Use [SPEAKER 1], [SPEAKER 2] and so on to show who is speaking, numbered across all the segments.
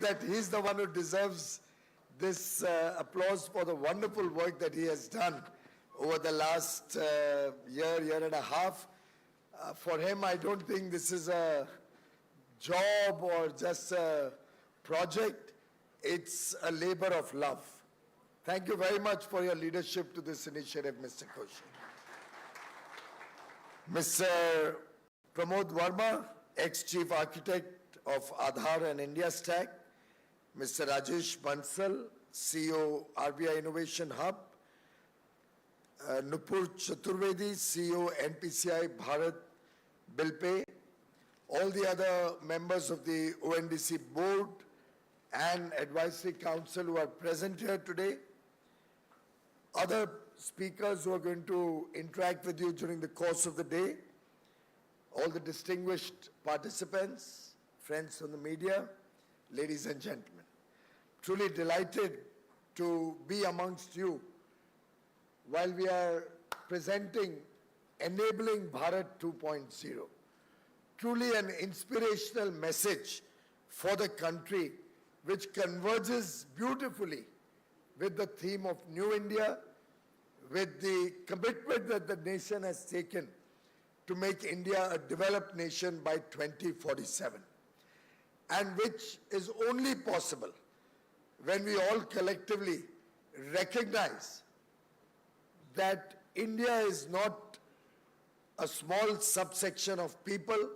[SPEAKER 1] that he's the one who deserves this applause for the wonderful work that he has done over the last year and a half. For him, I don't think this is a job or just a project. It's a labor of love. Thank you very much for your leadership to this initiative, Mr. Koshi. Mr. Pramod Verma, ex-Chief Architect of Aadhaar and India Stack. Mr. Rajesh Bansal, CEO, RBI Innovation Hub. Nupur Chaturvedi, CEO, NPCI Bharat Bill Pay. All the other members of the ONDC board and advisory council who are present here today. Other speakers who are going to interact with you during the course of the day. All the distinguished participants, friends from the media, ladies and gentlemen. Truly delighted to be amongst you while we are presenting Enabling Bharat 2.0. Truly an inspirational message for the country which converges beautifully with the theme of New India, with the commitment that the nation has taken to make India a developed nation by 2047, and which is only possible when we all collectively recognize that India is not a small subsection of people.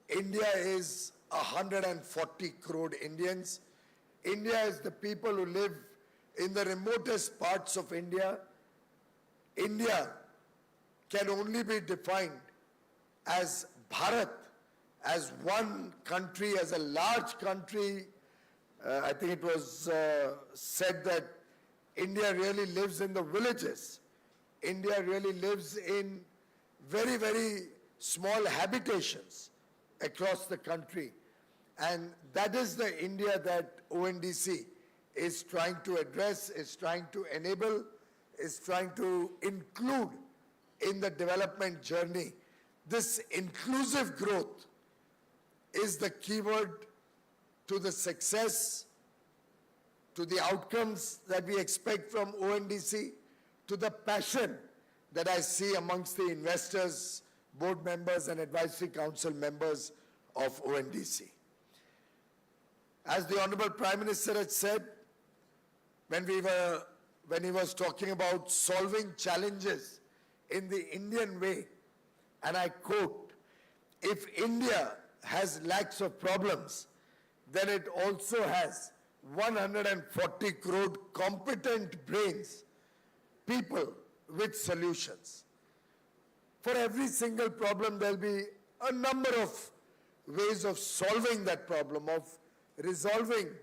[SPEAKER 1] India is 140 crore Indians. India is the people who live in the remotest parts of India. India can only be defined as Bharat, as one country, as a large country. I think it was said that India really lives in the villages. India really lives in very, very small habitations across the country. And that is the India that ONDC is trying to address, is trying to enable, is trying to include in the development journey. This inclusive growth is the keyword to the success, to the outcomes that we expect from ONDC, to the passion that I see amongst the investors, board members and advisory council members of ONDC. As the Honorable Prime Minister had said, when he was talking about solving challenges in the Indian way, and I quote, "If India has lakhs of problems, then it also has 140 crore competent brains, people with solutions." For every single problem, there'll be a number of ways of solving that problem, of resolving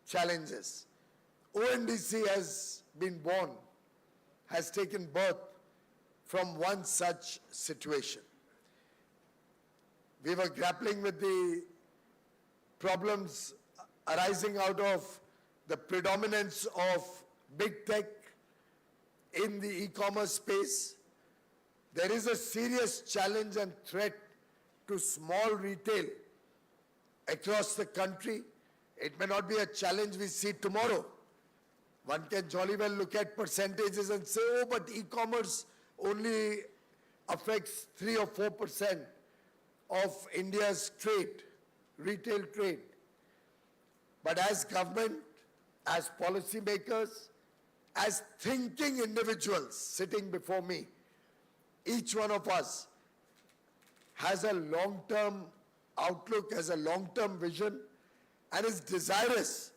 [SPEAKER 1] challenges. ONDC has been born, has taken birth from one such situation. We were grappling with the problems arising out of the predominance of big tech in the e-commerce space. There is a serious challenge and threat to small retail across the country. It may not be a challenge we see tomorrow. One can jolly well look at percentages and say, oh, but e-commerce only affects 3 or 4% of India's trade, retail trade. But as government, as policymakers, as thinking individuals sitting before me, each one of us has a long-term outlook, has a long-term vision, and is desirous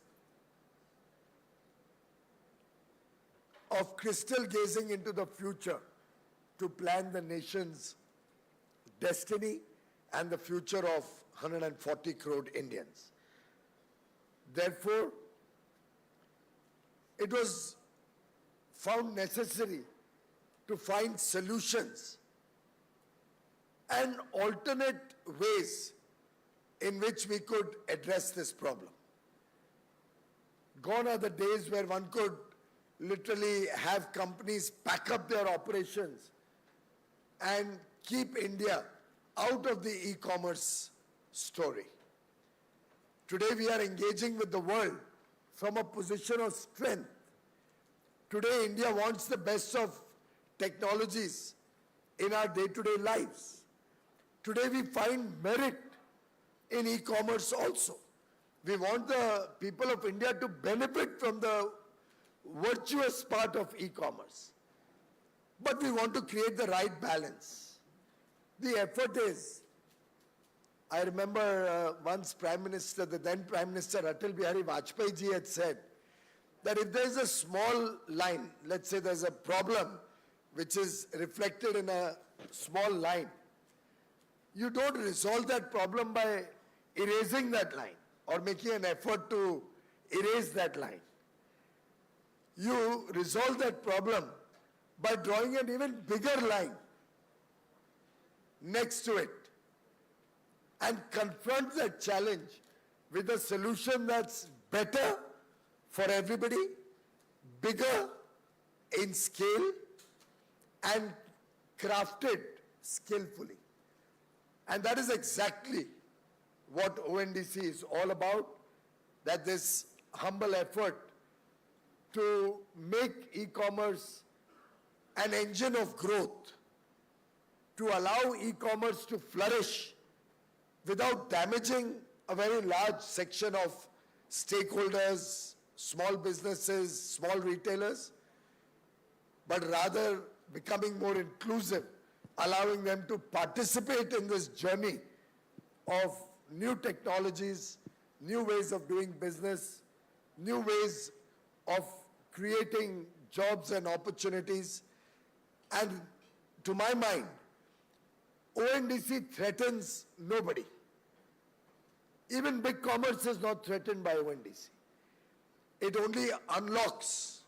[SPEAKER 1] of crystal gazing into the future to plan the nation's destiny and the future of 140 crore Indians. Therefore, it was found necessary to find solutions and alternate ways in which we could address this problem. Gone are the days where one could literally have companies pack up their operations and keep India out of the e-commerce story. Today we are engaging with the world from a position of strength. Today India wants the best of technologies in our day-to-day lives. Today we find merit in e-commerce also. We want the people of India to benefit from the virtuous part of e-commerce. But we want to create the right balance. The effort is, I remember once Prime Minister, the then Prime Minister Atal Bihari Vajpayee ji had said that if there is a small line, let's say there's a problem which is reflected in a small line, you don't resolve that problem by erasing that line or making an effort to erase that line. You resolve that problem by drawing an even bigger line next to it and confront that challenge with a solution that's better for everybody, bigger in scale and crafted skillfully. And that is exactly what ONDC is all about, that this humble effort to make e-commerce an engine of growth, to allow e-commerce to flourish without damaging a very large section of stakeholders, small businesses, small retailers, but rather becoming more inclusive, allowing them to participate in this journey of new technologies, new ways of doing business, new ways of creating jobs and opportunities. And to my mind, ONDC threatens nobody. Even big commerce is not threatened by ONDC. It only unlocks,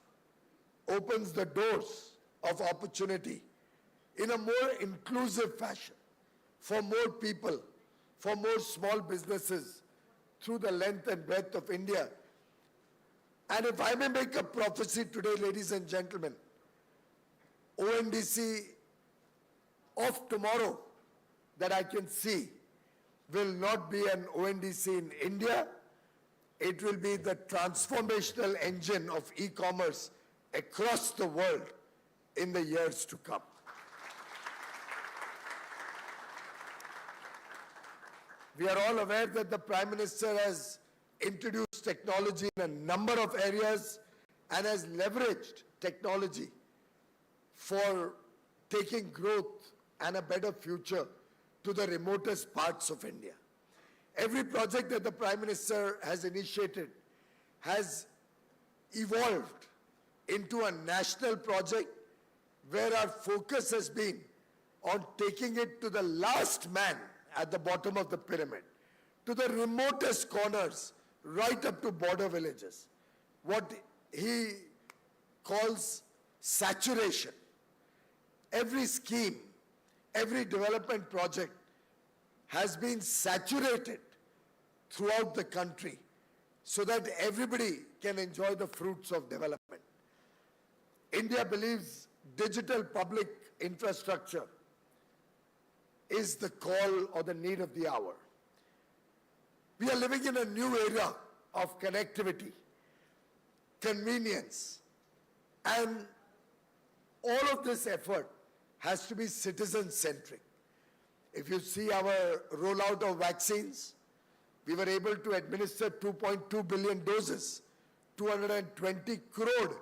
[SPEAKER 1] opens the doors of opportunity in a more inclusive fashion for more people, for more small businesses through the length and breadth of India. And if I may make a prophecy today, ladies and gentlemen, ONDC of tomorrow that I can see will not be an ONDC in India. It will be the transformational engine of e-commerce across the world in the years to come. We are all aware that the Prime Minister has introduced technology in a number of areas and has leveraged technology for taking growth and a better future to the remotest parts of India. Every project that the Prime Minister has initiated has evolved into a national project where our focus has been on taking it to the last man at the bottom of the pyramid, to the remotest corners, right up to border villages. What he calls saturation. Every scheme, every development project has been saturated throughout the country so that everybody can enjoy the fruits of development. India believes digital public infrastructure is the call or the need of the hour. We are living in a new era of connectivity, convenience, and all of this effort has to be citizen-centric. If you see our rollout of vaccines, we were able to administer 2.2 billion doses, 220 crore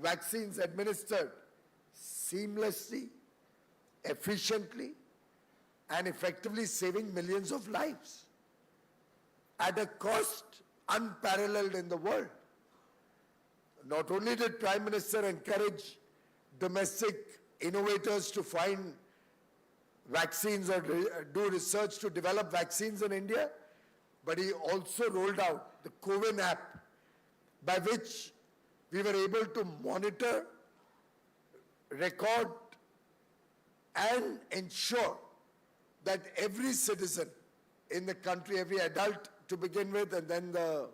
[SPEAKER 1] vaccines administered seamlessly, efficiently, and effectively saving millions of lives at a cost unparalleled in the world. Not only did Prime Minister encourage domestic innovators to find vaccines or do research to develop vaccines in India, but he also rolled out the CoWIN app by which we were able to monitor, record, and ensure that every citizen in the country, every adult to begin with, and then the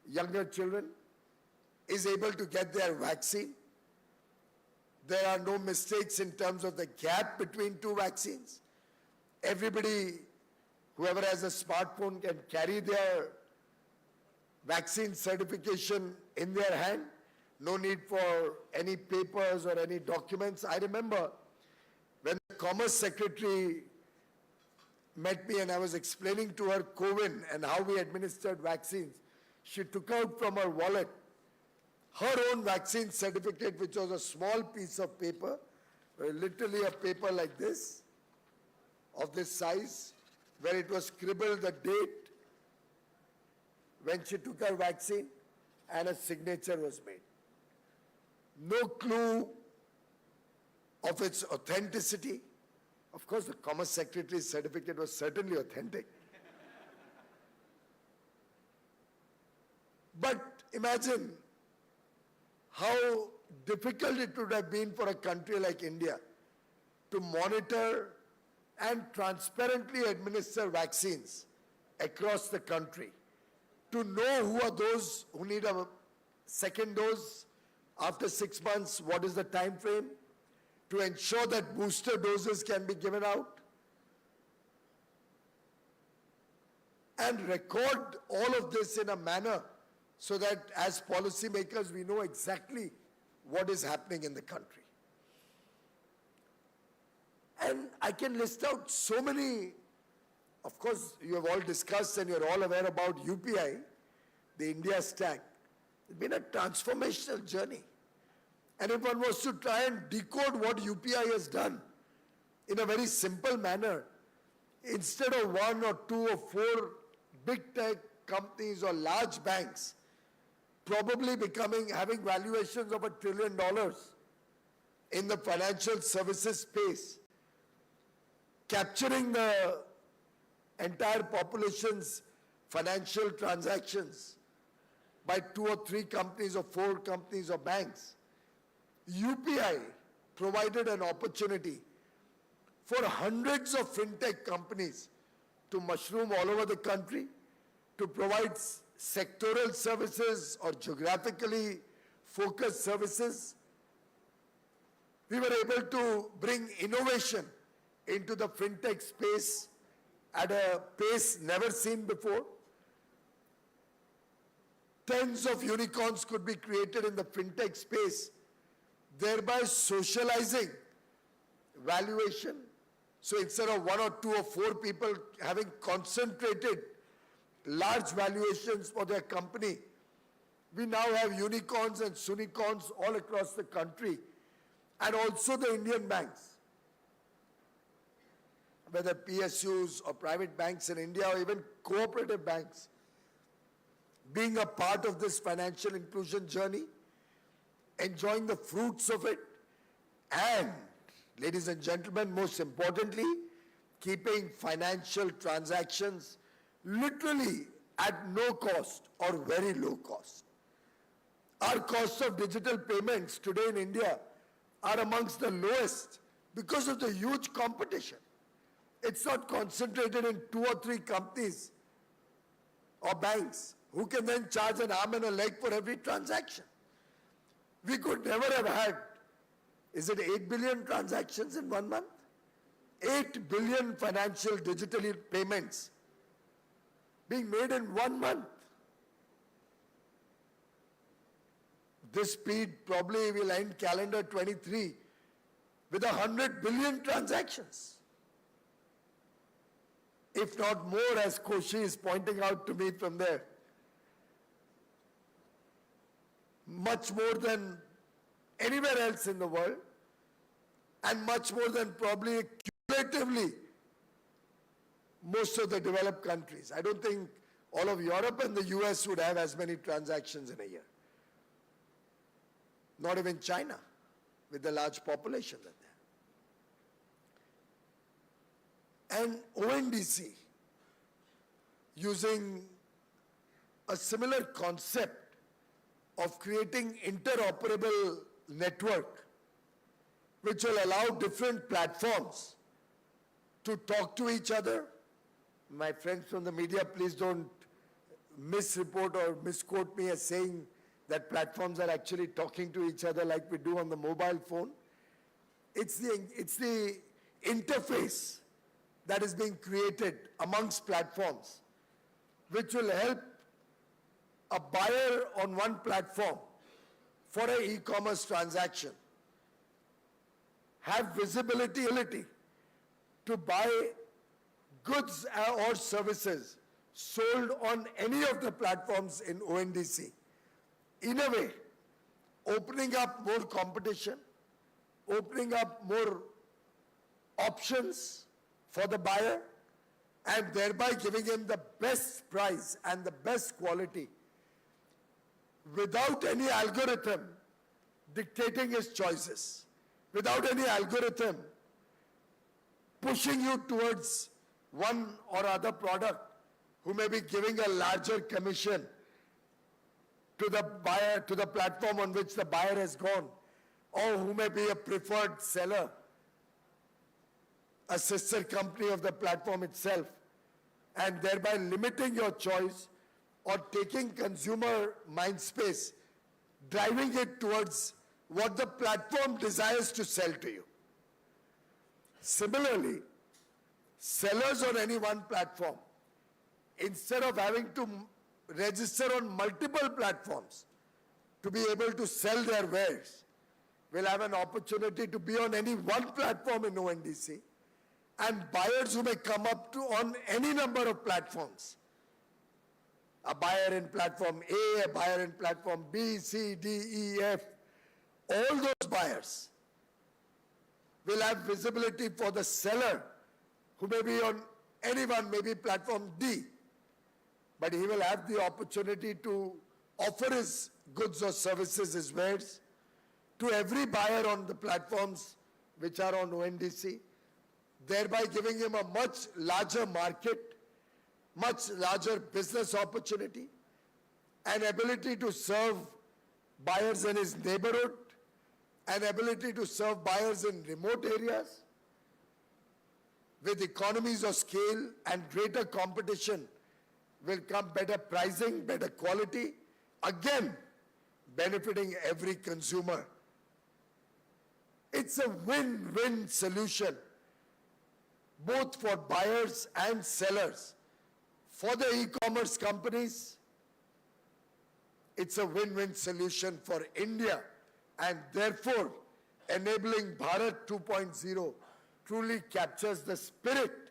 [SPEAKER 1] younger children, is able to get their vaccine. There are no mistakes in terms of the gap between two vaccines. Everybody, whoever has a smartphone, can carry their vaccine certification in their hand, no need for any papers or any documents. I remember when the Commerce Secretary met me and I was explaining to her COVID and how we administered vaccines, she took out from her wallet her own vaccine certificate, which was a small piece of paper, literally a paper like this, of this size, where it was scribbled the date when she took her vaccine and a signature was made. No clue of its authenticity. Of course, the Commerce Secretary's certificate was certainly authentic. But imagine how difficult it would have been for a country like India to monitor and transparently administer vaccines across the country, to know who are those who need a second dose after 6 months, what is the time frame, to ensure that booster doses can be given out, and record all of this in a manner so that as policymakers we know exactly what is happening in the country. And I can list out so many, of course you have all discussed and you're all aware about UPI, the India stack. It's been a transformational journey. And if one was to try and decode what UPI has done in a very simple manner, instead of 1 or 2 or 4 big tech companies or large banks probably having valuations of $1 trillion in the financial services space, capturing the entire population's financial transactions by 2 or 3 companies or 4 companies or banks, UPI provided an opportunity for hundreds of fintech companies to mushroom all over the country, to provide sectoral services or geographically focused services. We were able to bring innovation into the fintech space at a pace never seen before. Tens of unicorns could be created in the fintech space, thereby socializing valuation. So instead of 1 or 2 or 4 people having concentrated large valuations for their company, we now have unicorns and sunicorns all across the country, and also the Indian banks, whether PSUs or private banks in India or even cooperative banks, being a part of this financial inclusion journey, enjoying the fruits of it, and, ladies and gentlemen, most importantly, keeping financial transactions literally at no cost or very low cost. Our costs of digital payments today in India are amongst the lowest because of the huge competition. It's not concentrated in 2 or 3 companies or banks who can then charge an arm and a leg for every transaction. We could never have had, is it 8 billion transactions in 1 month? 8 billion financial digital payments being made in 1 month. This speed probably will end calendar 23 with 100 billion transactions. If not more, as Koshi is pointing out to me from there. Much more than anywhere else in the world, and much more than probably cumulatively most of the developed countries. I don't think all of Europe and the US would have as many transactions in a year. Not even China, with the large population that they have. And ONDC, using a similar concept of creating interoperable network, which will allow different platforms to talk to each other. My friends from the media, please don't misreport or misquote me as saying that platforms are actually talking to each other like we do on the mobile phone. It's the interface that is being created amongst platforms, which will help a buyer on one platform for an e-commerce transaction have visibility to buy goods or services sold on any of the platforms in ONDC. In a way, opening up more competition, opening up more options for the buyer, and thereby giving him the best price and the best quality without any algorithm dictating his choices, without any algorithm pushing you towards one or other product who may be giving a larger commission to the buyer, to the platform on which the buyer has gone, or who may be a preferred seller, a sister company of the platform itself, and thereby limiting your choice or taking consumer mind space, driving it towards what the platform desires to sell to you. Similarly, sellers on any one platform, instead of having to register on multiple platforms to be able to sell their wares, will have an opportunity to be on any one platform in ONDC, and buyers who may come up to on any number of platforms, a buyer in platform A, a buyer in platform B, C, D, E, F, all those buyers will have visibility for the seller who may be on anyone, maybe platform D, but he will have the opportunity to offer his goods or services, his wares, to every buyer on the platforms which are on ONDC, thereby giving him a much larger market, much larger business opportunity, an ability to serve buyers in his neighborhood, an ability to serve buyers in remote areas. With economies of scale and greater competition will come better pricing, better quality, again benefiting every consumer. It's a win-win solution, both for buyers and sellers. For the e-commerce companies, it's a win-win solution for India, and therefore enabling Bharat 2.0 truly captures the spirit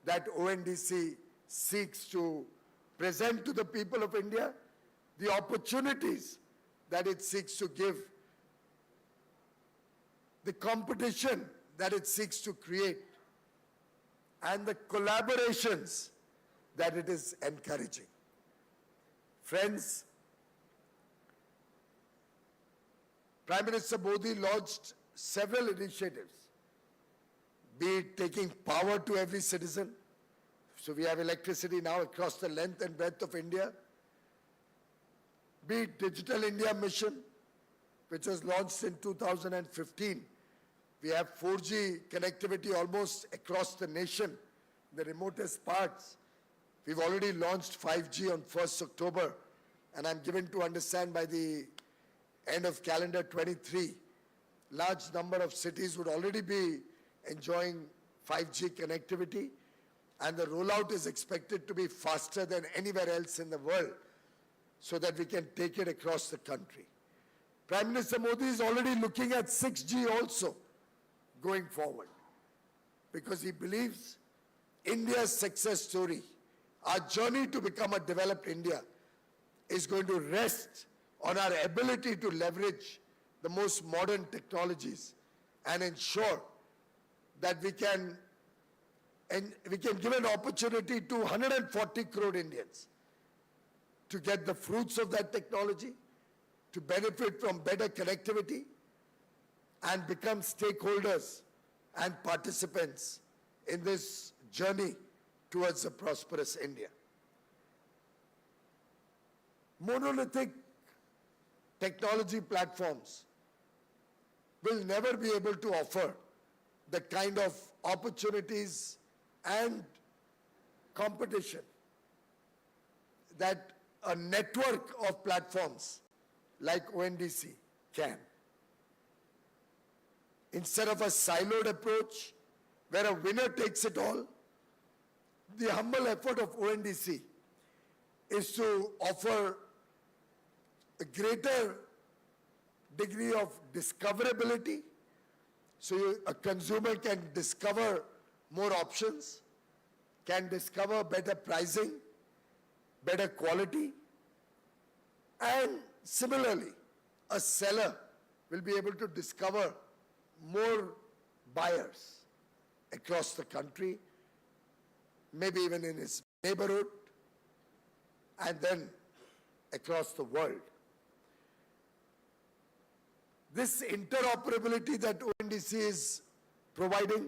[SPEAKER 1] that ONDC seeks to present to the people of India, the opportunities that it seeks to give, the competition that it seeks to create, and the collaborations that it is encouraging. Friends, Prime Minister Modi launched several initiatives, be it taking power to every citizen. So we have electricity now across the length and breadth of India. Be it Digital India Mission, which was launched in 2015. We have 4G connectivity almost across the nation, the remotest parts. We've already launched 5G on 1st October, and I'm given to understand by the end of calendar 23, large number of cities would already be enjoying 5G connectivity, and the rollout is expected to be faster than anywhere else in the world, so that we can take it across the country. Prime Minister Modi is already looking at 6G also going forward, because he believes India's success story, our journey to become a developed India, is going to rest on our ability to leverage the most modern technologies and ensure that we can give an opportunity to 140 crore Indians to get the fruits of that technology, to benefit from better connectivity, and become stakeholders and participants in this journey towards a prosperous India. Monolithic technology platforms will never be able to offer the kind of opportunities and competition that a network of platforms like ONDC can. Instead of a siloed approach where a winner takes it all, the humble effort of ONDC is to offer a greater degree of discoverability, so a consumer can discover more options, can discover better pricing, better quality, and similarly, a seller will be able to discover more buyers across the country, maybe even in his neighborhood, and then across the world. This interoperability that ONDC is providing,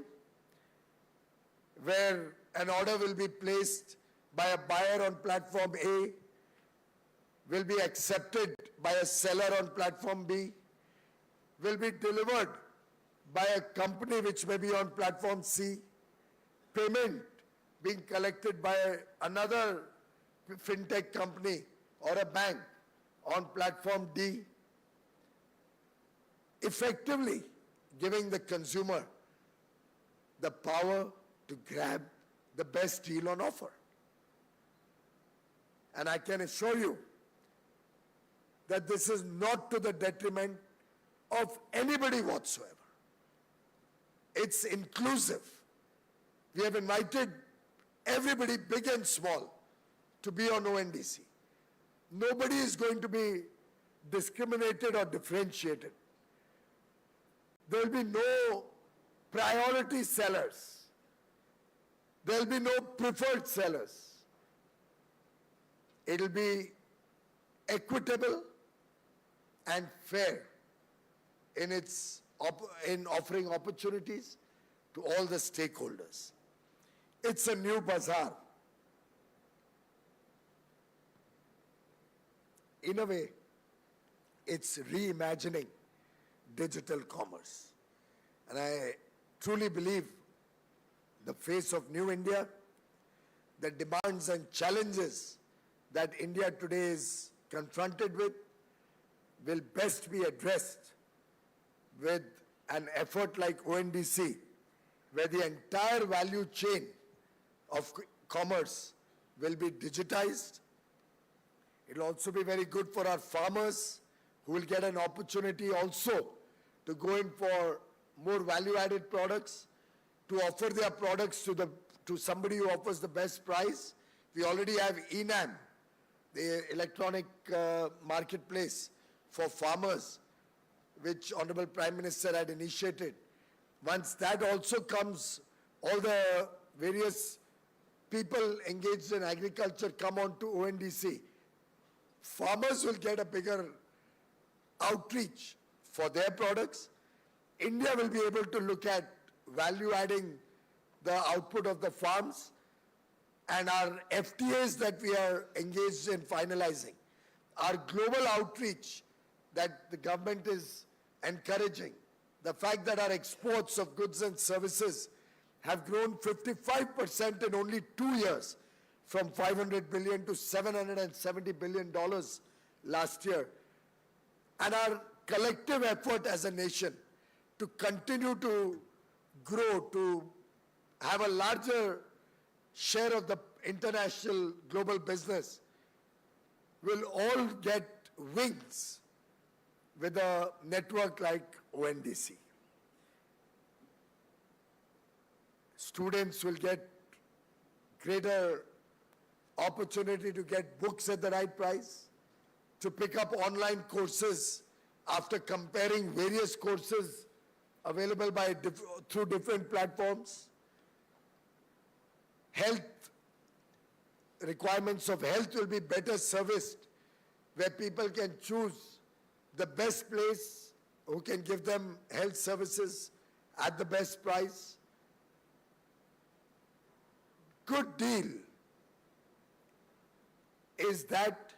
[SPEAKER 1] where an order will be placed by a buyer on platform A, will be accepted by a seller on platform B, will be delivered by a company which may be on platform C, payment being collected by another fintech company or a bank on platform D, effectively giving the consumer the power to grab the best deal on offer. And I can assure you that this is not to the detriment of anybody whatsoever. It's inclusive. We have invited everybody, big and small, to be on ONDC. Nobody is going to be discriminated or differentiated. There will be no priority sellers. There will be no preferred sellers. It will be equitable and fair in offering opportunities to all the stakeholders. It's a new bazaar. In a way, it's reimagining digital commerce. And I truly believe the face of New India, the demands and challenges that India today is confronted with, will best be addressed with an effort like ONDC, where the entire value chain of commerce will be digitized. It will also be very good for our farmers, who will get an opportunity also to go in for more value-added products, to offer their products to somebody who offers the best price. We already have ENAM, the electronic marketplace for farmers, which Honorable Prime Minister had initiated. Once that also comes, all the various people engaged in agriculture come on to ONDC. Farmers will get a bigger outreach for their products. India will be able to look at value-adding the output of the farms, and our FTAs that we are engaged in finalizing, our global outreach that the government is encouraging, the fact that our exports of goods and services have grown 55% in only 2 years, from $500 billion to $770 billion last year. And our collective effort as a nation to continue to grow, to have a larger share of the international global business, will all get wings with a network like ONDC. Students will get greater opportunity to get books at the right price, to pick up online courses after comparing various courses available through different platforms. Health requirements of health will be better serviced, where people can choose the best place who can give them health services at the best price. Good deal is that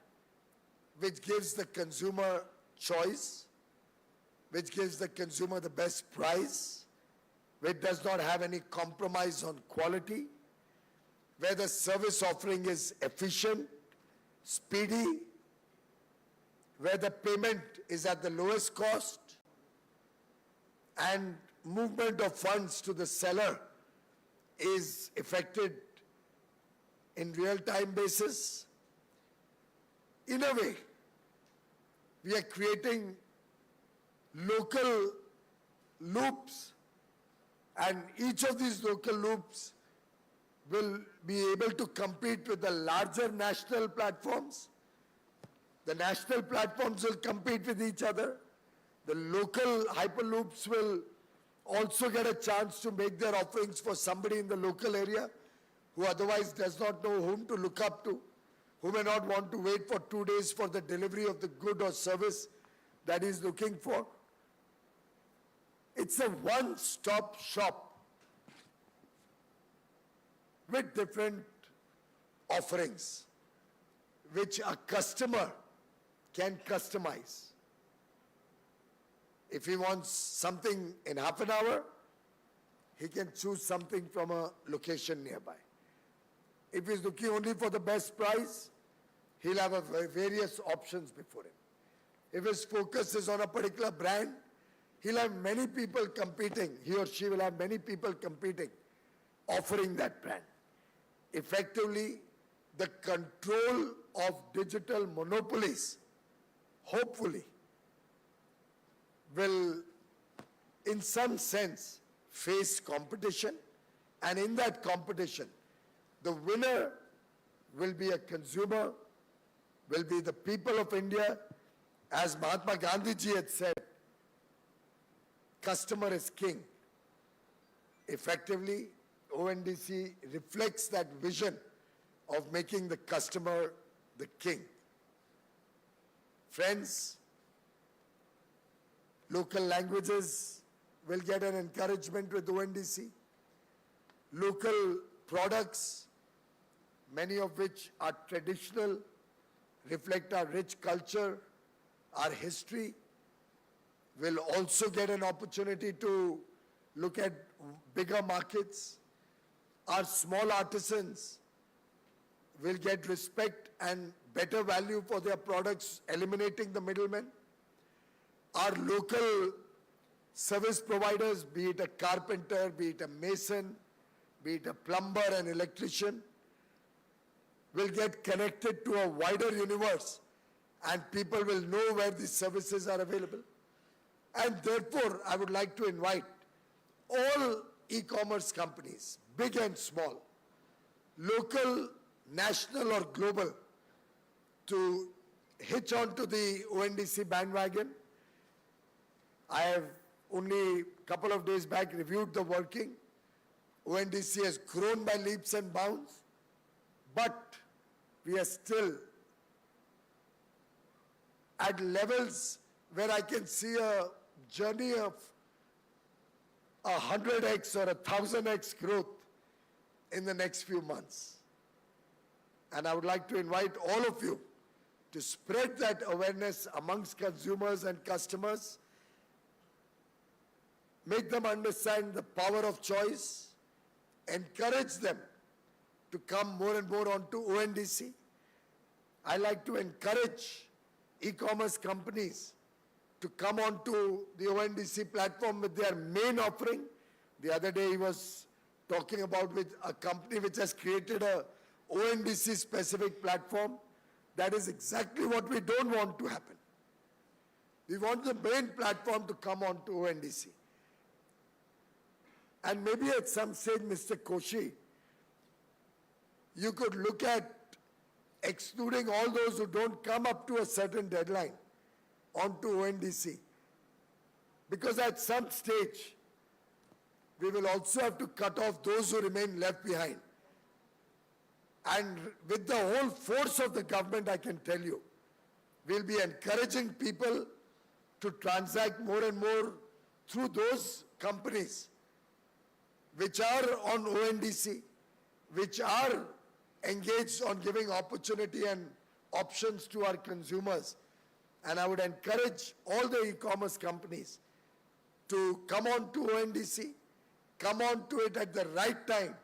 [SPEAKER 1] which gives the consumer choice, which gives the consumer the best price, which does not have any compromise on quality, where the service offering is efficient, speedy, where the payment is at the lowest cost, and movement of funds to the seller is effected in real-time basis. In a way, We are creating local loops, and each of these local loops will be able to compete with the larger national platforms. The national platforms will compete with each other. The local hyperloops will also get a chance to make their offerings for somebody in the local area who otherwise does not know whom to look up to, who may not want to wait for 2 days for the delivery of the good or service that he's looking for. It's a one-stop shop with different offerings, which a customer can customize. If he wants something in half an hour, he can choose something from a location nearby. If he's looking only for the best price, he'll have various options before him. If his focus is on a particular brand, he'll have many people competing. He or she will have many people competing, offering that brand. Effectively, the control of digital monopolies, hopefully, will, in some sense, face competition. And in that competition, the winner will be a consumer, will be the people of India. As Mahatma Gandhi ji had said, customer is king. Effectively, ONDC reflects that vision of making the customer the king. Friends, local languages will get an encouragement with ONDC. Local products, many of which are traditional, reflect our rich culture, our history, will also get an opportunity to look at bigger markets. Our small artisans will get respect and better value for their products, eliminating the middlemen. Our local service providers, be it a carpenter, be it a mason, be it a plumber, an electrician, will get connected to a wider universe, and people will know where these services are available. And therefore, I would like to invite all e-commerce companies, big and small, local, national or global, to hitch on to the ONDC bandwagon. I have only a couple of days back reviewed the working. ONDC has grown by leaps and bounds, but we are still at levels where I can see a journey of 100x or 1000x growth in the next few months. And I would like to invite all of you to spread that awareness amongst consumers and customers, make them understand the power of choice, encourage them to come more and more onto ONDC. I like to encourage e-commerce companies to come onto the ONDC platform with their main offering. The other day he was talking about with a company which has created a ONDC specific platform. That is exactly what we don't want to happen. We want the main platform to come onto ONDC. And maybe at some stage, Mr. Koshi, you could look at excluding all those who don't come up to a certain deadline onto ONDC. Because at some stage, we will also have to cut off those who remain left behind. And with the whole force of the government, I can tell you, we'll be encouraging people to transact more and more through those companies which are on ONDC, which are engaged on giving opportunity and options to our consumers. And I would encourage all the e-commerce companies to come on to ONDC, come on to it at the right time,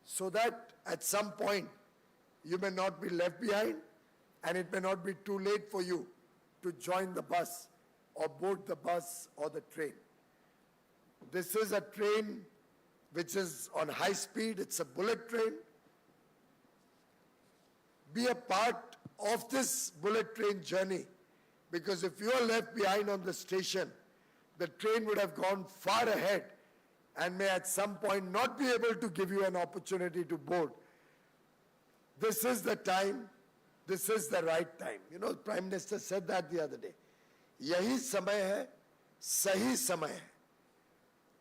[SPEAKER 1] so that at some point you may not be left behind and it may not be too late for you to join the bus or board the bus or the train. This is a train which is on high speed, it's a bullet train. Be a part of this bullet train journey Because if you are left behind on the station, the train would have gone far ahead and may at some point not be able to give you an opportunity to board. This is the time, this is the right time. You know, Prime Minister said that the other day. Yahi samay hai, sahi samay hai.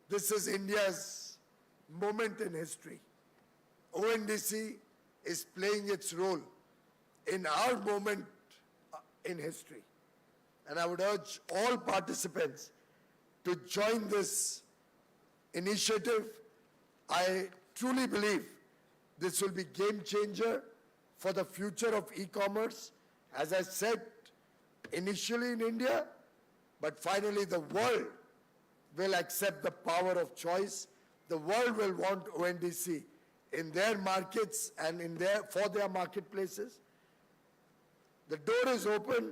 [SPEAKER 1] This is India's moment in history. ONDC is playing its role in our moment in history. And I would urge all participants to join this initiative. I truly believe this will be game changer for the future of e-commerce. As I said, initially in India, but finally the world will accept the power of choice. The world will want ONDC in their markets and for their marketplaces. The door is open.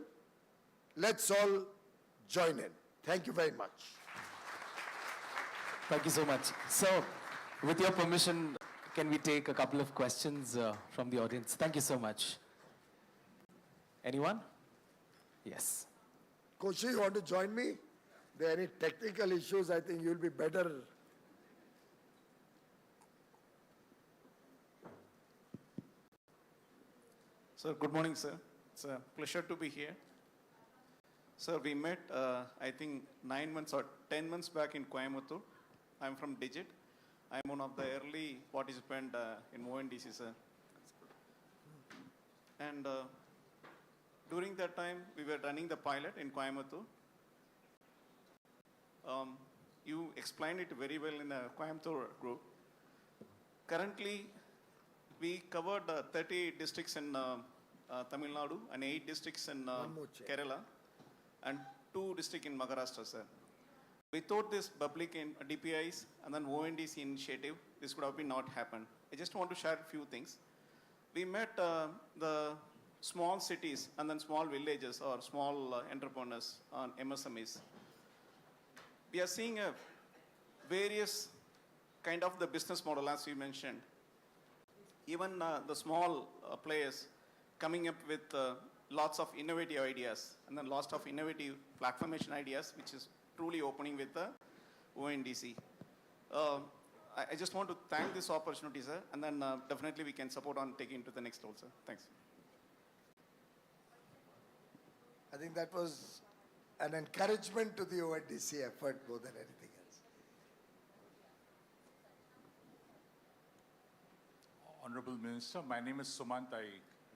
[SPEAKER 1] Let's all join in. Thank you very much.
[SPEAKER 2] Thank you so much. So, with your permission, can we take a couple of questions from the audience? Thank you so much. Anyone? Yes.
[SPEAKER 1] Koshi, you want to join me? There are any technical issues, I think you'll be better.
[SPEAKER 3] Sir, good morning, sir. It's a pleasure to be here. Sir, we met, I think, 9 months or 10 months back in Coimbatore. I'm from Digit. I'm one of the early participants in ONDC, sir. And during that time, we were running the pilot in Coimbatore. You explained it very well in the Coimbatore group. Currently, we covered 30 districts in Tamil Nadu and 8 districts in Kerala and 2 districts in Maharashtra, sir. Without this public in DPIs and then ONDC initiative, this could have been not happened. I just want to share a few things. We met the small cities and then small villages or small entrepreneurs on MSMEs. We are seeing a various kind of the business model, as you mentioned. Even the small players coming up with lots of innovative ideas and then lots of innovative platformation ideas, which is truly opening with the ONDC. I just want to thank this opportunity, sir, and then definitely we can support on taking to the next level, sir. Thanks.
[SPEAKER 1] I think that was an encouragement to the ONDC effort more than anything else.
[SPEAKER 4] Honorable Minister, my name is Sumant. I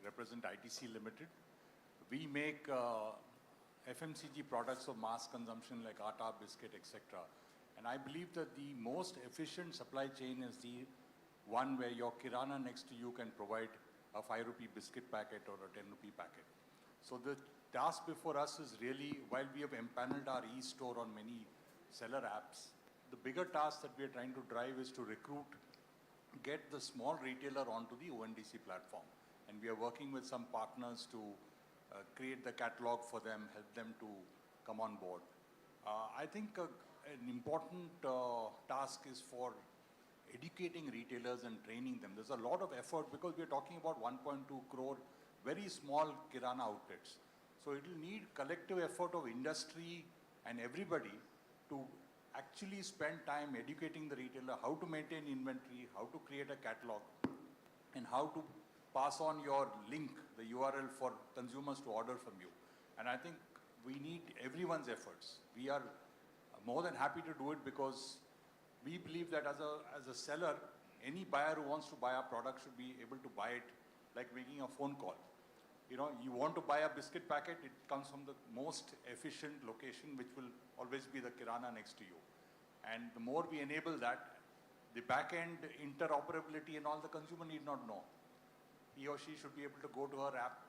[SPEAKER 4] represent ITC Limited. We make FMCG products of mass consumption like atta, biscuit, etc. And I believe that the most efficient supply chain is the one where your kirana next to you can provide a 5 rupee biscuit packet or a 10 rupee packet. So the task before us is really, while we have empaneled our e-store on many seller apps, the bigger task that we are trying to drive is to recruit, get the small retailer onto the ONDC platform. And we are working with some partners to create the catalog for them, help them to come on board. I think an important task is for educating retailers and training them. There's a lot of effort because we're talking about 1.2 crore very small kirana outlets. So it will need collective effort of industry and everybody to actually spend time educating the retailer how to maintain inventory, how to create a catalog, and how to pass on your link, the URL for consumers to order from you. And I think we need everyone's efforts. We are more than happy to do it because we believe that as a seller, any buyer who wants to buy our product should be able to buy it like making a phone call. You know, you want to buy a biscuit packet, it comes from the most efficient location, which will always be the kirana next to you. And the more we enable that, the back-end interoperability and all, the consumer need not know. He or she should be able to go to her app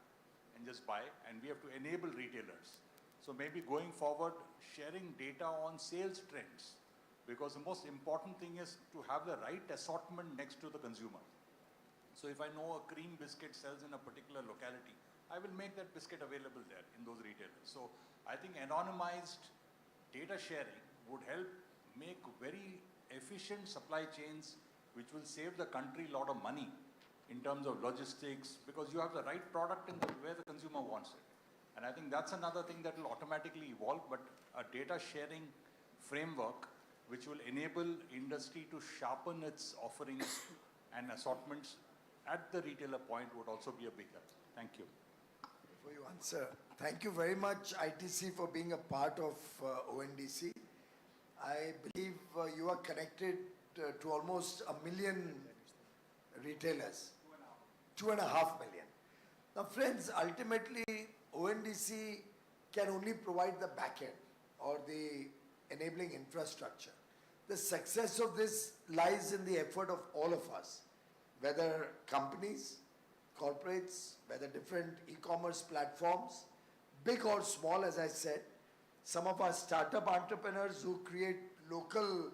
[SPEAKER 4] and just buy, and we have to enable retailers. So maybe going forward, sharing data on sales trends, because the most important thing is to have the right assortment next to the consumer. So if I know a cream biscuit sells in a particular locality, I will make that biscuit available there in those retailers. So I think anonymized data sharing would help make very efficient supply chains, which will save the country a lot of money in terms of logistics, because you have the right product in where the consumer wants it. And I think that's another thing that will automatically evolve, but a data sharing framework which will enable industry to sharpen its offerings and assortments at the retailer point would also be a big help. Thank you.
[SPEAKER 1] Before you answer, thank you very much, ITC, for being a part of ONDC. I believe you are connected to almost 1 million retailers. 2.5 million. Now, friends, ultimately, ONDC can only provide the back end or the enabling infrastructure. The success of this lies in the effort of all of us, whether companies, corporates, whether different e-commerce platforms, big or small, as I said, some of our startup entrepreneurs who create local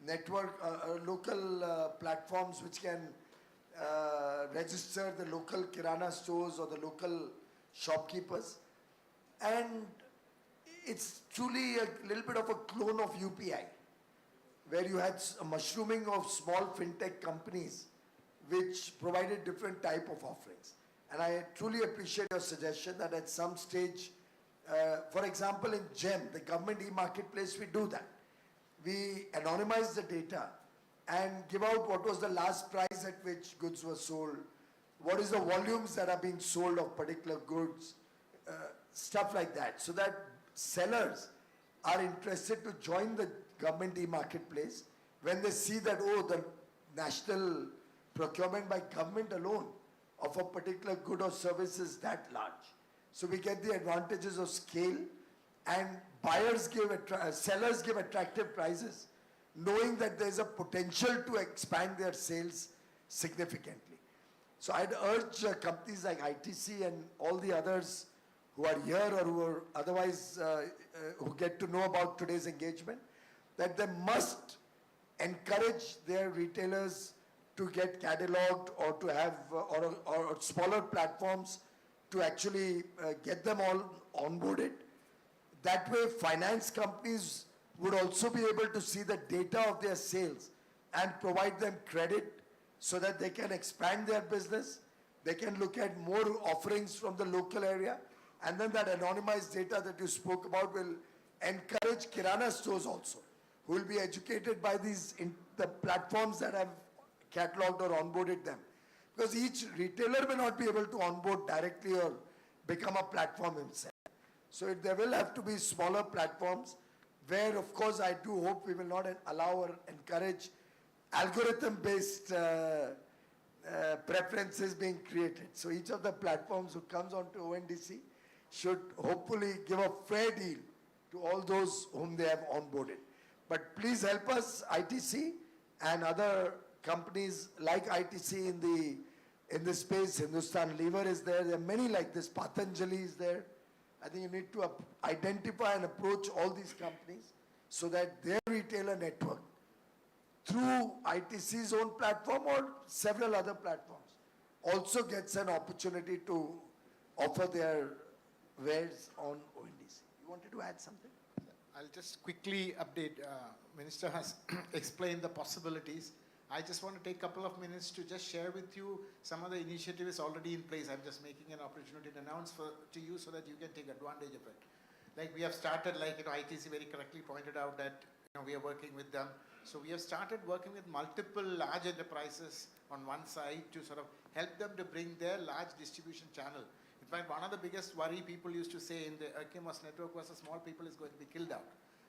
[SPEAKER 1] network, local platforms which can register the local kirana stores or the local shopkeepers. And it's truly a little bit of a clone of UPI, where you had a mushrooming of small fintech companies which provided different type of offerings. And I truly appreciate your suggestion that at some stage, for example, in GEM, the government e-marketplace, we do that. We anonymize the data and give out what was the last price at which goods were sold, what is the volumes that are being sold of particular goods, stuff like that, so that sellers are interested to join the government e-marketplace when they see that, oh, the national procurement by government alone of a particular good or service is that large. So we get the advantages of scale, and sellers give attractive prices, knowing that there's a potential to expand their sales significantly. So I'd urge companies like ITC and all the others who are here or who are otherwise who get to know about today's engagement, that they must encourage their retailers to get cataloged or to have or smaller platforms to actually get them all onboarded. That way, finance companies would also be able to see the data of their sales and provide them credit so that they can expand their business. They can look at more offerings from the local area, and then that anonymized data that you spoke about will encourage kirana stores also, who will be educated by the platforms that have cataloged or onboarded them. Because each retailer may not be able to onboard directly or become a platform himself. So there will have to be smaller platforms where, of course, I do hope we will not allow or encourage algorithm-based preferences being created. So each of the platforms who comes onto ONDC should hopefully give a fair deal to all those whom they have onboarded. But please help us, ITC and other companies like ITC in the space. Hindustan Lever is there. There are many like this. Patanjali is there. I think you need to identify and approach all these companies so that their retailer network, through ITC's own platform or several other platforms, also gets an opportunity to offer their wares on ONDC. You wanted to add something?
[SPEAKER 5] I'll just quickly update. Minister has explained the possibilities. I just want to take a couple of minutes to just share with you some of the initiatives already in place. I'm just making an opportunity to announce to you so that you can take advantage of it. Like we have started, ITC very correctly pointed out that we are working with them. So we have started working with multiple large enterprises on one side to sort of help them to bring their large distribution channel. In fact, one of the biggest worry people used to say in the ERKIMOS network was the small people is going to be killed out.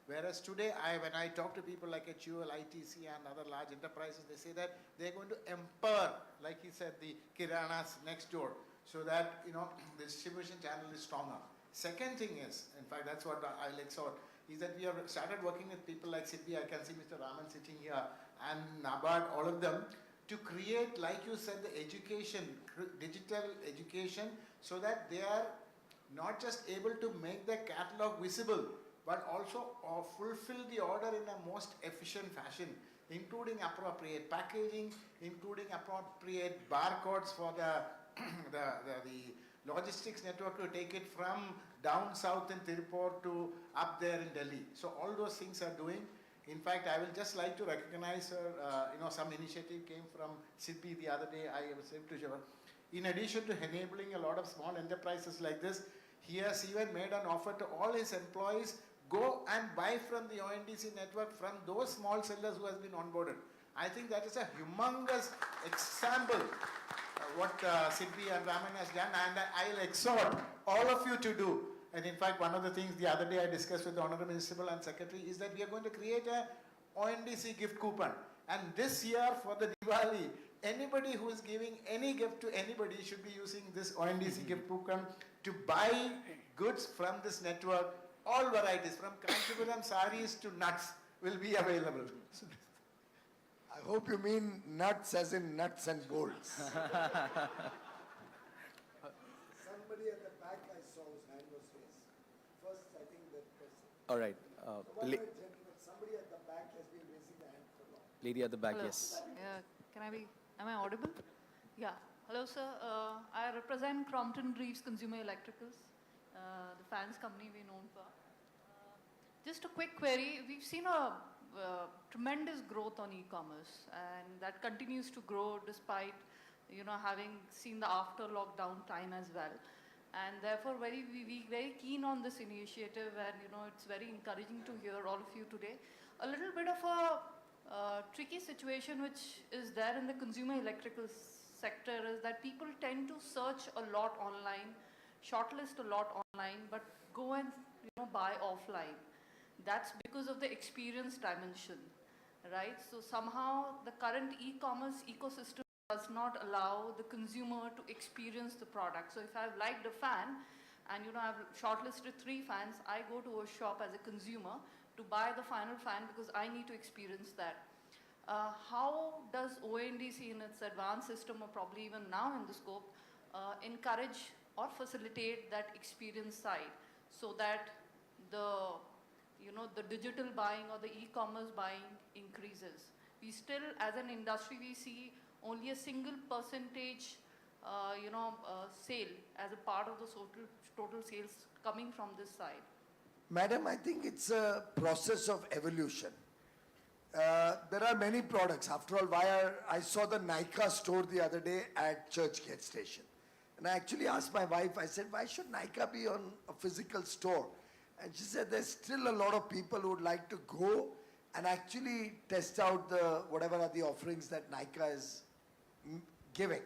[SPEAKER 5] Whereas today, when I talk to people like HUL, ITC and other large enterprises, they say that they're going to empower, like he said, the kiranas next door so that, the distribution channel is stronger. Second thing is, in fact, that's what I'll exhort, is that we have started working with people like SIDBI, I can see Mr. Raman sitting here, and NABARD, all of them, to create, like you said, the education, digital education, so that they are not just able to make their catalog visible, but also fulfill the order in a most efficient fashion, including appropriate packaging, including appropriate barcodes for the logistics network to take it from down south in Tirupur to up there in Delhi. So all those things are doing. In fact, I will just like to recognize, some initiative came from SIDBI the other day. I was able to show. In addition to enabling a lot of small enterprises like this, He has even made an offer to all his employees, go and buy from the ONDC network from those small sellers who has been onboarded. I think that is a humongous example what Siddhi and Raman has done, and I'll exhort all of you to do. And in fact, one of the things the other day I discussed with the Honorable Municipal and Secretary is that we are going to create a ONDC gift coupon. And this year for the Diwali, anybody who is giving any gift to anybody should be using this ONDC gift coupon to buy goods from this network. All varieties, from Kanchipuram saris to nuts, will be available.
[SPEAKER 1] I hope you mean nuts as in nuts and bolts. Somebody at the back I saw whose hand was raised. First, I think that person.
[SPEAKER 2] All right.
[SPEAKER 1] Somebody at the back has been raising the hand for long.
[SPEAKER 2] Lady at the back,
[SPEAKER 6] Hello.
[SPEAKER 2] yes.
[SPEAKER 6] Am I audible? Yeah. Hello, sir. I represent Crompton Reeves Consumer Electricals, the fans company we're known for. Just a quick query. We've seen a tremendous growth on e-commerce, and that continues to grow despite, having seen the after lockdown time as well. And therefore, we very keen on this initiative, and it's very encouraging to hear all of you today. A little bit of a tricky situation which is there in the consumer electrical sector is that people tend to search a lot online, shortlist a lot online, but go and buy offline. That's because of the experience dimension, right? So somehow the current e-commerce ecosystem does not allow the consumer to experience the product. So if I've liked a fan and I've shortlisted 3 fans, I go to a shop as a consumer to buy the final fan because I need to experience that. How does ONDC in its advanced system, or probably even now in the scope, encourage or facilitate that experience side so that the digital buying or the e-commerce buying increases? We still, as an industry, we see only a single percentage, sale as a part of the total sales coming from this side.
[SPEAKER 1] Madam, I think it's a process of evolution. There are many products. After all, I saw the Nykaa store the other day at Churchgate Station. And I actually asked my wife, I said, why should Nykaa be on a physical store? And she said, there's still a lot of people who would like to go and actually test out whatever are the offerings that Nykaa is giving.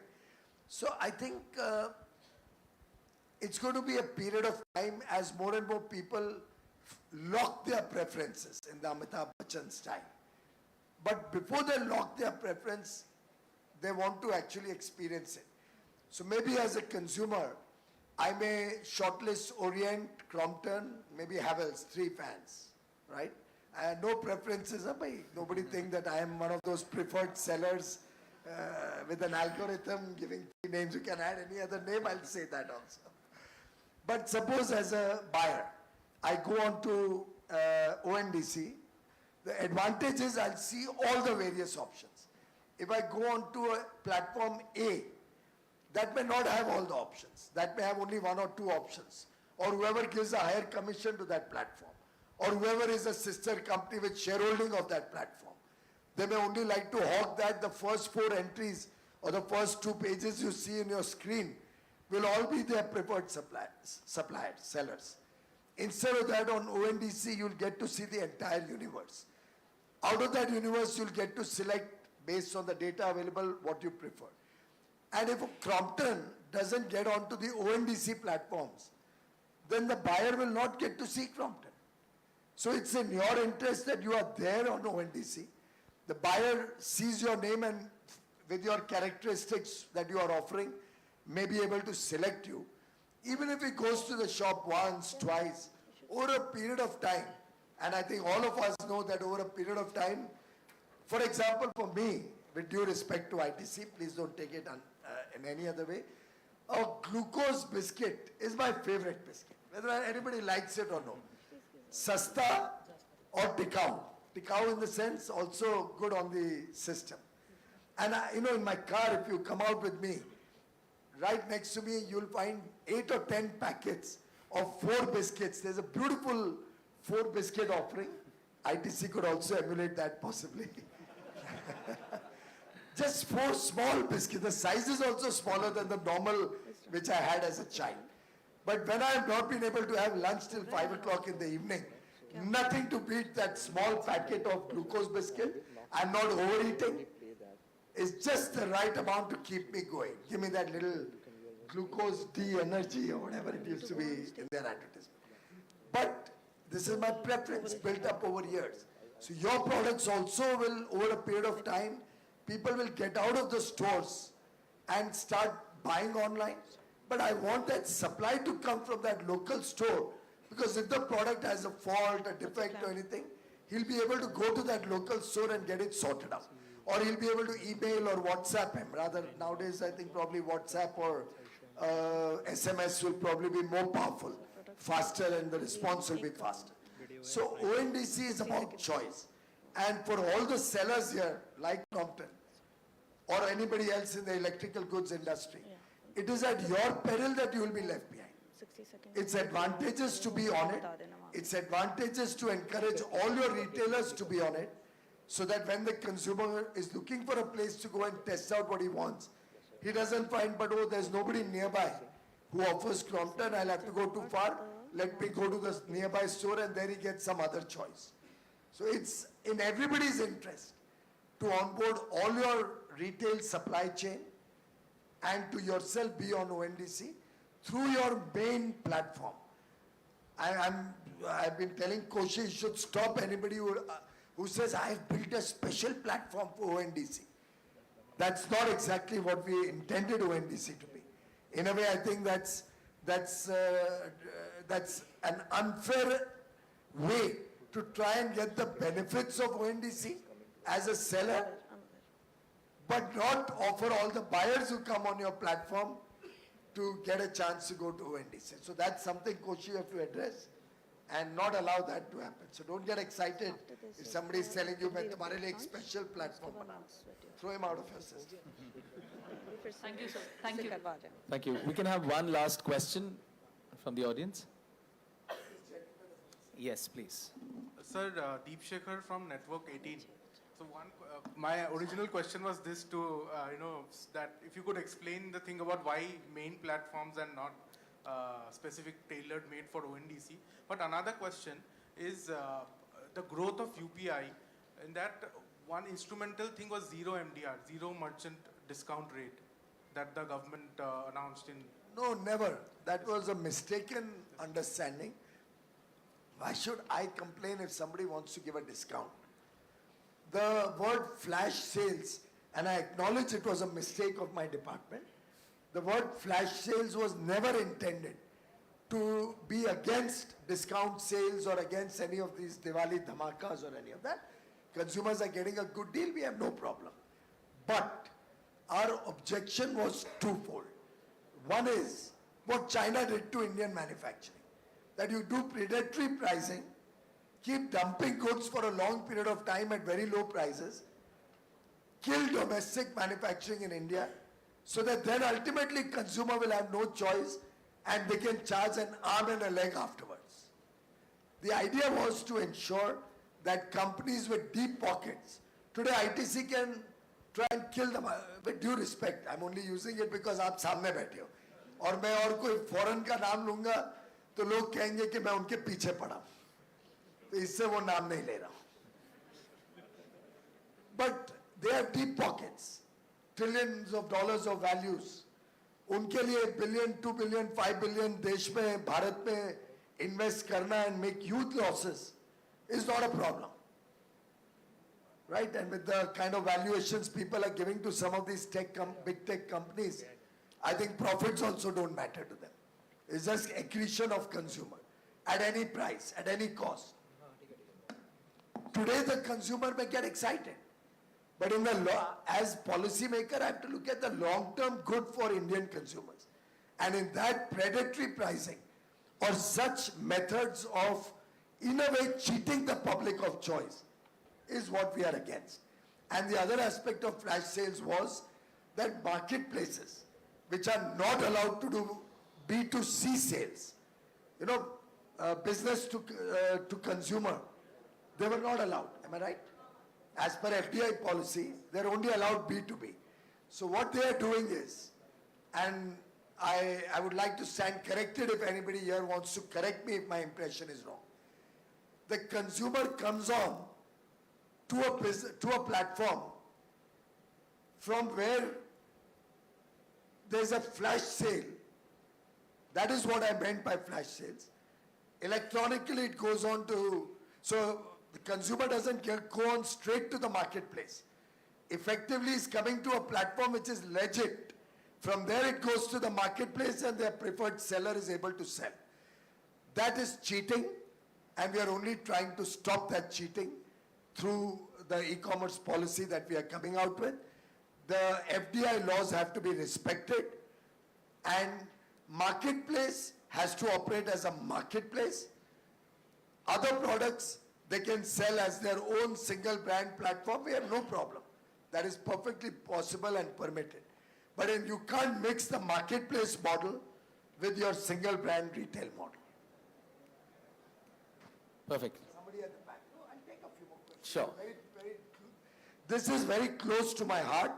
[SPEAKER 1] So I think it's going to be a period of time as more and more people lock their preferences in the Amitabh Bachchan style. But before they lock their preference, they want to actually experience it. So maybe as a consumer, I may shortlist Orient, Crompton, maybe Havells, 3 fans, right? No preferences. Nobody think that I am one of those preferred sellers with an algorithm giving 3 names. You can add any other name, I'll say that also. But suppose as a buyer, I go on to ONDC, the advantage is I'll see all the various options. If I go on to a platform A, that may not have all the options. That may have only 1 or 2 options. Or whoever gives a higher commission to that platform. Or whoever is a sister company with shareholding of that platform. They may only like to hawk that the first 4 entries or the first 2 pages you see in your screen will all be their preferred suppliers, sellers. Instead of that, on ONDC, you'll get to see the entire universe. Out of that universe, you'll get to select based on the data available what you prefer. And if Crompton doesn't get onto the ONDC platforms, then the buyer will not get to see Crompton. So it's in your interest that you are there on ONDC. The buyer sees your name and with your characteristics that you are offering, may be able to select you. Even if he goes to the shop once, twice, over a period of time, and I think all of us know that over a period of time, for example, for me, with due respect to ITC, please don't take it in any other way, a glucose biscuit is my favorite biscuit, whether anybody likes it or no. Sasta or tikau. Tikau in the sense also good on the system. And in my car, if you come out with me, right next to me, you'll find 8 or 10 packets of 4 biscuits. There's a beautiful 4 biscuit offering. ITC could also emulate that possibly. Just 4 small biscuits. The size is also smaller than the normal which I had as a child. But when I have not been able to have lunch till 5 o'clock in the evening, nothing to beat that small packet of glucose biscuit. I'm not overeating. It's just the right amount to keep me going. Give me that little glucose D energy or whatever it used to be in their advertisement. But this is my preference built up over years. So your products also will, over a period of time, people will get out of the stores and start buying online. But I want that supply to come from that local store, because if the product has a fault, a defect or anything, he'll be able to go to that local store and get it sorted out. Or he'll be able to email or WhatsApp him. Rather, nowadays I think probably WhatsApp or SMS will probably be more powerful, faster, and the response will be faster. So ONDC is about choice. And for all the sellers here, like Compton, or anybody else in the electrical goods industry, it is at your peril that you will be left behind. It's advantageous to be on it. It's advantageous to encourage all your retailers to be on it, so that when the consumer is looking for a place to go and test out what he wants, he doesn't find, but oh, there's nobody nearby who offers Crompton, I'll have to go too far, let me go to the nearby store, and there he gets some other choice. So it's in everybody's interest to onboard all your retail supply chain and to yourself be on ONDC through your main platform. I've been telling Koshi he should stop anybody who says, I've built a special platform for ONDC. That's not exactly what we intended ONDC to be. In a way, I think that's an unfair way to try and get the benefits of ONDC as a seller, but not offer all the buyers who come on your platform to get a chance to go to ONDC. So that's something, Koshi, you have to address and not allow that to happen. So don't get excited if somebody is telling you, "Main tumhare liye ek special platform bana." Throw him out of your system.
[SPEAKER 6] Thank you, sir. Thank you.
[SPEAKER 2] Thank you. We can have one last question from the audience. Yes, please.
[SPEAKER 7] Sir, Deep Shekhar from Network 18. So my original question was this to, that if you could explain the thing about why main platforms and not specific tailored made for ONDC. But another question is the growth of UPI. In that, one instrumental thing was zero MDR, zero merchant discount rate, that the government announced in.
[SPEAKER 1] No, never. That was a mistaken understanding. Why should I complain if somebody wants to give a discount? The word flash sales, and I acknowledge it was a mistake of my department, the word flash sales was never intended to be against discount sales or against any of these Diwali dhamakas or any of that. Consumers are getting a good deal, we have no problem. But our objection was twofold. One is what China did to Indian manufacturing. That you do predatory pricing, keep dumping goods for a long period of time at very low prices, kill domestic manufacturing in India, so that then ultimately consumer will have no choice and they can charge an arm and a leg afterwards. The idea was to ensure that companies with deep pockets, today ITC can try and kill them, with due respect, I'm only using it because आप सामने बैठे हो, और मैं और कोई foreign का नाम लूँगा तो लोग कहेंगे कि मैं उनके पीछे पड़ा हूँ, तो इससे वो नाम नहीं ले रहा हूँ. But they have deep pockets, trillions of dollars of values. उनके लिए billion, 2 billion, 5 billion देश में, भारत में invest करना and make huge losses is not a problem. Right? And with the kind of valuations people are giving to some of these big tech companies, I think profits also don't matter to them. It's just accretion of consumer at any price, at any cost. Today the consumer may get excited, but in the as policy maker, I have to look at the long-term good for Indian consumers. And in that, predatory pricing or such methods of, in a way, cheating the public of choice is what we are against. And the other aspect of flash sales was that marketplaces, which are not allowed to do B2C sales, business to consumer, they were not allowed. Am I right? As per FDI policy, they're only allowed B2B. So what they are doing is, and I would like to stand corrected if anybody here wants to correct me if my impression is wrong. The consumer comes on to a platform from where there's a flash sale. That is what I meant by flash sales. Electronically it goes on to, so the consumer doesn't go on straight to the marketplace. Effectively is coming to a platform which is legit. From there it goes to the marketplace and their preferred seller is able to sell. That is cheating, and we are only trying to stop that cheating through the e-commerce policy that we are coming out with. The FDI laws have to be respected, and marketplace has to operate as a marketplace. Other products they can sell as their own single brand platform. We have no problem. That is perfectly possible and permitted. But then you can't mix the marketplace model with your single brand retail model.
[SPEAKER 2] Perfect.
[SPEAKER 1] Somebody at the back. No, I'll take a few more questions.
[SPEAKER 2] Sure.
[SPEAKER 1] This is very close to my heart,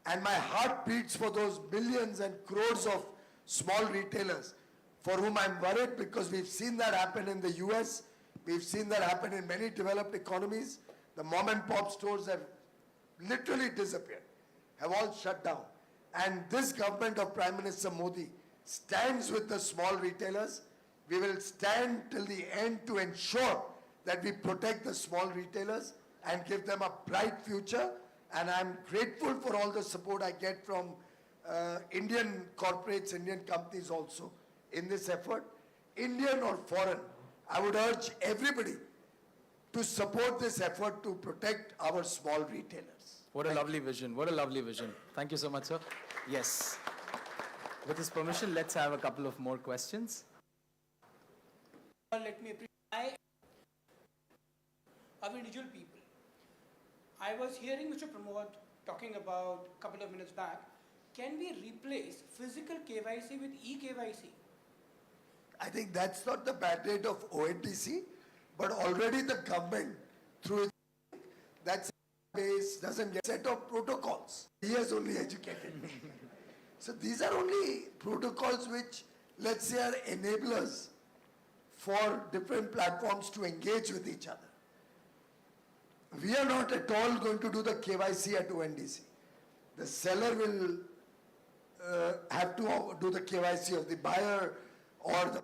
[SPEAKER 1] and my heart beats for those millions and crores of small retailers for whom I'm worried, because we've seen that happen in the US, we've seen that happen in many developed economies. The mom and pop stores have literally disappeared, have all shut down. And this government of Prime Minister Modi stands with the small retailers. We will stand till the end to ensure that we protect the small retailers and give them a bright future. And I'm grateful for all the support I get from Indian corporates, Indian companies also in this effort. Indian or foreign, I would urge everybody to support this effort to protect our small retailers.
[SPEAKER 2] What a lovely vision. What a lovely vision. Thank you so much, sir. Yes. With his permission, let's have a couple of more questions.
[SPEAKER 8] Let me appreciate our individual people. I was hearing Mr. Pramod talking about a couple of minutes back. Can we replace physical KYC with e-KYC?
[SPEAKER 1] I think that's not the mandate of ONDC, but already the government, through that base, doesn't get a set of protocols. He has only educated me. So these are only protocols which, let's say, are enablers for different platforms to engage with each other. We are not at all going to do the KYC at ONDC. The seller will have to do the KYC of the buyer or the